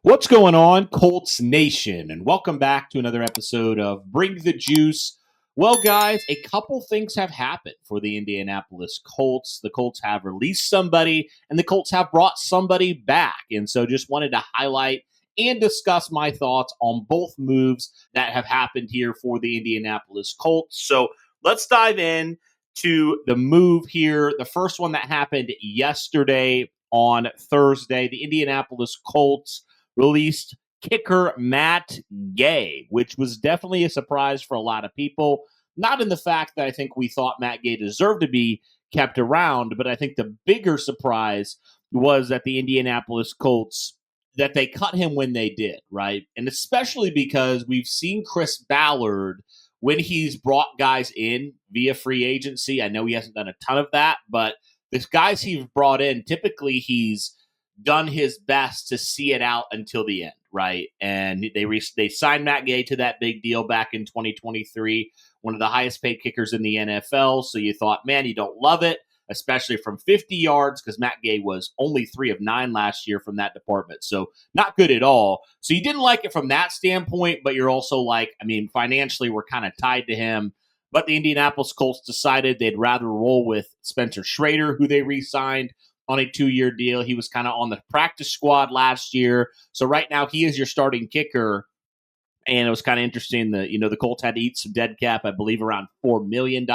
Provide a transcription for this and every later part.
What's going on, Colts Nation? And welcome back to another episode of Bring the Juice. Well, guys, a couple things have happened for the Indianapolis Colts. The Colts have released somebody, and the Colts have brought somebody back. And so just wanted to highlight and discuss my thoughts on both moves that have happened here for the Indianapolis Colts. So let's dive in to the move here. The first one that happened yesterday on Thursday, the Indianapolis Colts released kicker Matt Gay, which was definitely a surprise for a lot of people. Not in the fact that I think we thought Matt Gay deserved to be kept around, but I think the bigger surprise was that the Indianapolis Colts, that they cut him when they did, right? And especially because we've seen Chris Ballard, when he's brought guys in via free agency, I know he hasn't done a ton of that, but the guys he's brought in, typically he's done his best to see it out until the end, right? And they signed Matt Gay to that big deal back in 2023, one of the highest paid kickers in the NFL. So you thought, man, you don't love it, especially from 50 yards, because Matt Gay was only 3 of 9 last year from that department. So not good at all. So you didn't like it from that standpoint, but you're also like, I mean, financially, we're kind of tied to him. But the Indianapolis Colts decided they'd rather roll with Spencer Schrader, who they re-signed on a 2-year deal. He was kind of on the practice squad last year. So right now he is your starting kicker. And it was kind of interesting that, the Colts had to eat some dead cap, I believe around $4 million.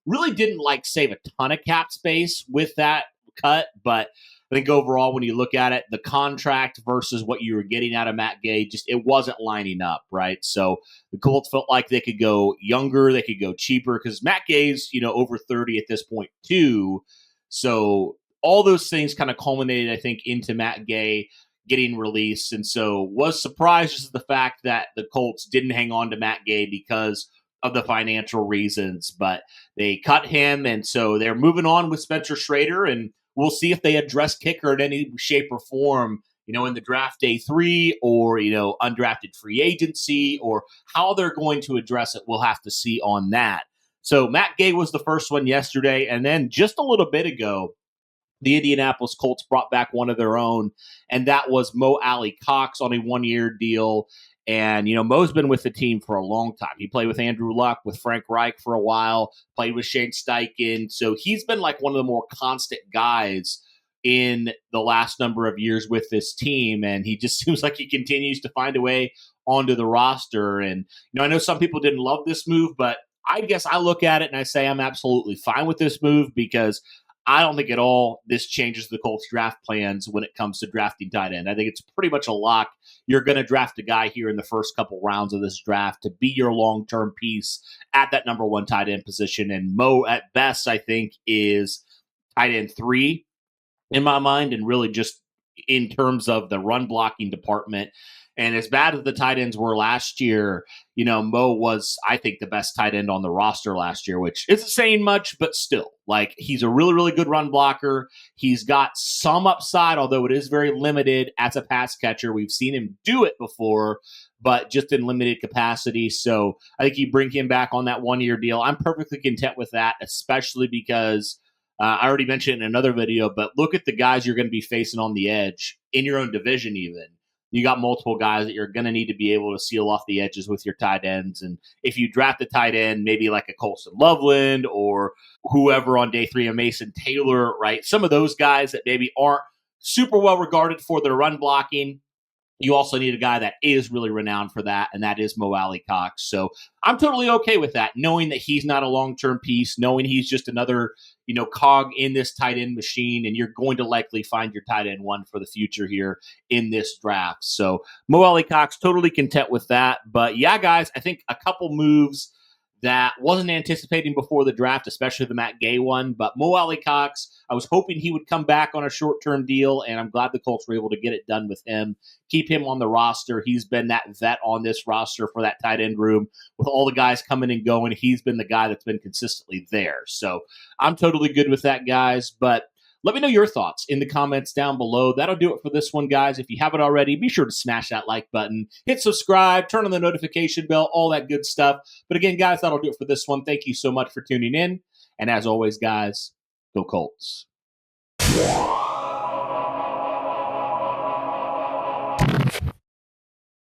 Really didn't save a ton of cap space with that cut. But I think overall, when you look at it, the contract versus what you were getting out of Matt Gay, just it wasn't lining up, right? So the Colts felt like they could go younger, they could go cheaper, because Matt Gay's, over 30 at this point too. So all those things kind of culminated, I think, into Matt Gay getting released. And so was surprised just the fact that the Colts didn't hang on to Matt Gay because of the financial reasons, but they cut him. And so they're moving on with Spencer Schrader, and we'll see if they address kicker in any shape or form, in the draft day 3 or, undrafted free agency, or how they're going to address it. We'll have to see on that. So Matt Gay was the first one yesterday. And then just a little bit ago, the Indianapolis Colts brought back one of their own, and that was Mo Alie-Cox on a 1-year deal. And, Mo's been with the team for a long time. He played with Andrew Luck, with Frank Reich for a while, played with Shane Steichen. So he's been like one of the more constant guys in the last number of years with this team. And he just seems like he continues to find a way onto the roster. And, I know some people didn't love this move, but I guess I look at it and I say I'm absolutely fine with this move, because I don't think at all this changes the Colts draft plans when it comes to drafting tight end. I think it's pretty much a lock. You're going to draft a guy here in the first couple rounds of this draft to be your long-term piece at that number 1 tight end position. And Mo, at best, I think, is tight end 3 in my mind, and really just in terms of the run blocking department. And as bad as the tight ends were last year, Mo was, I think, the best tight end on the roster last year, which isn't saying much, but still, he's a really, really good run blocker. He's got some upside, although it is very limited as a pass catcher. We've seen him do it before, but just in limited capacity. So I think you bring him back on that 1-year deal. I'm perfectly content with that, especially because I already mentioned in another video, but look at the guys you're going to be facing on the edge in your own division even. You got multiple guys that you're going to need to be able to seal off the edges with your tight ends. And if you draft a tight end, maybe like a Colson Loveland or whoever on day 3, a Mason Taylor, right? Some of those guys that maybe aren't super well regarded for their run blocking, you also need a guy that is really renowned for that, and that is Mo Alie-Cox. So I'm totally okay with that, knowing that he's not a long-term piece, knowing he's just another, cog in this tight end machine, and you're going to likely find your tight end 1 for the future here in this draft. So Mo Alie-Cox, totally content with that. But yeah, guys, I think a couple moves that wasn't anticipating before the draft, especially the Matt Gay one. But Mo Alie-Cox, I was hoping he would come back on a short-term deal, and I'm glad the Colts were able to get it done with him, keep him on the roster. He's been that vet on this roster for that tight end room. With all the guys coming and going, he's been the guy that's been consistently there. So I'm totally good with that, guys. But let me know your thoughts in the comments down below. That'll do it for this one, guys. If you haven't already, be sure to smash that like button, hit subscribe, turn on the notification bell, all that good stuff. But again, guys, that'll do it for this one. Thank you so much for tuning in. And as always, guys, go Colts.